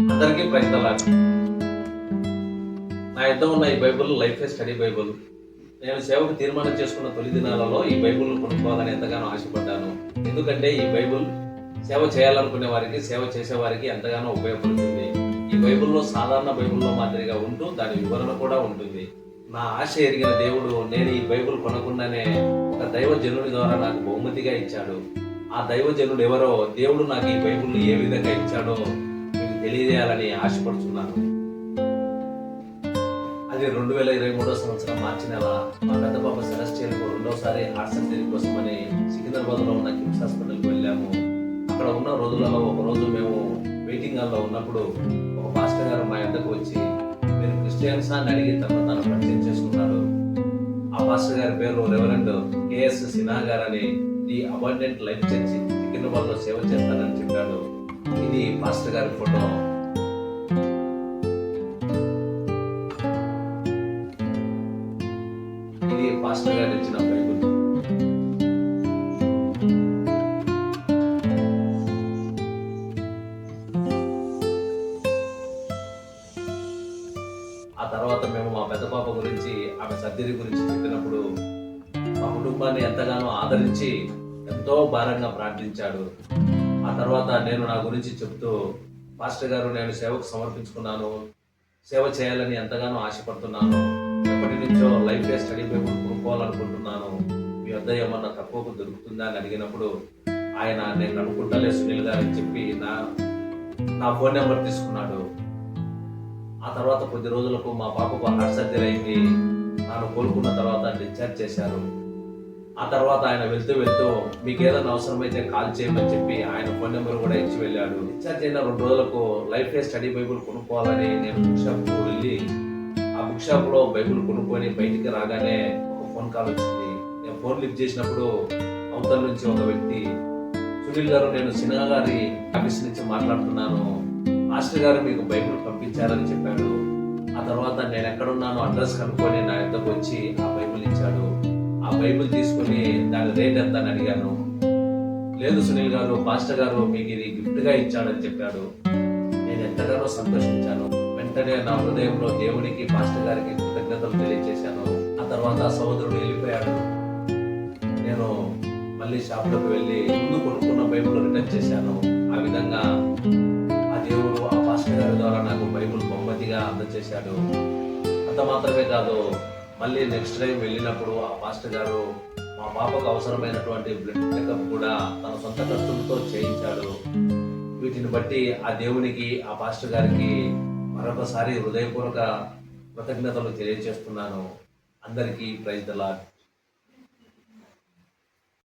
అందరికీ ప్రయత్నాలు. నా యుద్ధం ఉన్న ఈ బైబుల్ లైఫ్ స్టడీ బైబుల్. నేను సేవకు తీర్మానం చేసుకున్న తొలి దినాలలో ఈ బైబుల్ కొనుక్కోవాలని ఎంతగానో ఆశపడ్డాను. ఎందుకంటే ఈ బైబుల్ సేవ చేయాలనుకునే వారికి, సేవ చేసే వారికి ఎంతగానో ఉపయోగపడుతుంది. ఈ బైబుల్లో సాధారణ బైబుల్లో మాదిరిగా ఉంటూ దాని వివరణ కూడా ఉంటుంది. నా ఆశ ఎరిగిన దేవుడు నేను ఈ బైబుల్ కొనకుండానే ఒక దైవజనుడి ద్వారా నాకు బహుమతిగా ఇచ్చాడు. ఆ దైవజనుడు ఎవరో, దేవుడు నాకు ఈ బైబుల్ ఏ విధంగా ఇచ్చాడో మీకు తెలియజేయాలని ఆశపడుతున్నాను. అది 2023 సంవత్సరం మార్చి నెల మా పెద్ద పాప సెలెస్టియల్కు రెండోసారి హార్ట్ సర్జరీ కోసమని సికింద్రాబాద్లో ఉన్న కిమ్స్ హాస్పిటల్కి వెళ్ళాము. అక్కడ ఉన్న రోజులలో ఒక రోజు మేము వెయిటింగ్ హాల్లో ఉన్నప్పుడు ఒక పాస్టర్ గారు మా యొద్దకు వచ్చి మీరు క్రిస్టియన్సా అని అడిగి తను పరిచయం చేసుకున్నాడు. ఆ పాస్టర్ గారి పేరు రెవరెండ్ కేఎస్ సిన్హా గారని ది అబాండెంట్ లైఫ్ చర్చి సికింద్రాబాద్లో సేవ చేస్తానని చెప్పాడు. ఇది పాస్టర్ గారి ఫోటో. ఇది పాస్టర్ గారు ఇచ్చిన బైబుల్. ఆ తర్వాత మేము మా పెద్ద పాప గురించి, ఆమె సర్జరీ గురించి చెప్పినప్పుడు మా కుటుంబాన్ని ఎంతగానో ఆదరించి ఎంతో భారంగా ప్రార్థించాడు. ఆ తర్వాత నేను నా గురించి చెప్తూ, పాస్టర్ గారు నేను సేవకు సమర్పించుకున్నాను, సేవ చేయాలని ఎంతగానో ఆశపడుతున్నాను, ఎప్పటి నుంచో లైఫ్ స్టడీ బైబుల్ కొనుక్కోవాలనుకుంటున్నాను, మీ వద్ద ఏమన్నా తక్కువకు దొరుకుతుందా అని అడిగినప్పుడు ఆయన నేను అనుకుంటలే సునీల్ గారు అని చెప్పి నా ఫోన్ నెంబర్ తీసుకున్నాడు. ఆ తర్వాత కొద్ది రోజులకు మా పాపకు హార్ట్ సర్జరీ అయింది. తాను కోలుకున్న తర్వాత డిశ్చార్జ్ చేశారు. ఆ తర్వాత ఆయన వెళ్తూ మీకు ఏదైనా అవసరమైతే కాల్ చేయమని చెప్పి ఆయన ఫోన్ నెంబర్ కూడా ఇచ్చి వెళ్ళాడు. డిశ్చార్జ్ అయిన 2 రోజులకు లైఫ్ స్టడీ బైబుల్ కొనుక్కోవాలని నేను బుక్ షాప్కు వెళ్ళి ఆ బుక్ షాప్లో బైబుల్ కొనుక్కొని బయటికి రాగానే ఒక ఫోన్ కాల్ వచ్చింది. నేను ఫోన్ లిఫ్ట్ చేసినప్పుడు అవతల నుంచి ఒక వ్యక్తి, సునీల్ గారు నేను సిన్హా గారి ఆఫీస్ నుంచి మాట్లాడుతున్నాను, మాస్టర్ గారు మీకు బైబుల్ పంపించారని చెప్పాడు. ఆ తర్వాత నేను ఎక్కడున్నానో అడ్రస్ కనుక్కొని నా యొద్దకు వచ్చి ఆ బైబుల్ ఇచ్చాడు. ఆ బైబుల్ తీసుకుని దాని రేట్ ఎంత అని అడిగాను. లేదు సునీల్ గారు, పాస్టర్ గారు మీకు ఇది గిఫ్ట్ గా ఇచ్చాడని చెప్పాడు. నేను ఎంతగానో సంతోషించాను. వెంటనే నా హృదయంలో దేవునికి, పాస్టర్ గారికి కృతజ్ఞతలు తెలియజేశాను. ఆ తర్వాత ఆ సహోదరుడు వెళ్ళిపోయాడు. నేను మళ్ళీ షాప్లోకి వెళ్ళి ముందు కొనుక్కున్న బైబుల్ రిటర్న్ చేశాను. ఆ విధంగా ఆ దేవుడు ఆ పాస్టర్ గారి ద్వారా నాకు బైబుల్ బహుమతిగా అందజేశాడు. అంత మాత్రమే కాదు, మళ్ళీ నెక్స్ట్ టైం వెళ్ళినప్పుడు ఆ పాస్టర్ గారు మా పాపకు అవసరమైనటువంటి బ్లడ్ చెకప్ కూడా తన సొంత ఖర్చులతో చేయించాడు. వీటిని బట్టి ఆ దేవునికి, ఆ పాస్టర్ గారికి మరొకసారి హృదయపూర్వక కృతజ్ఞతలు తెలియజేస్తున్నాను. అందరికీ ప్రైజ్ ది లార్డ్.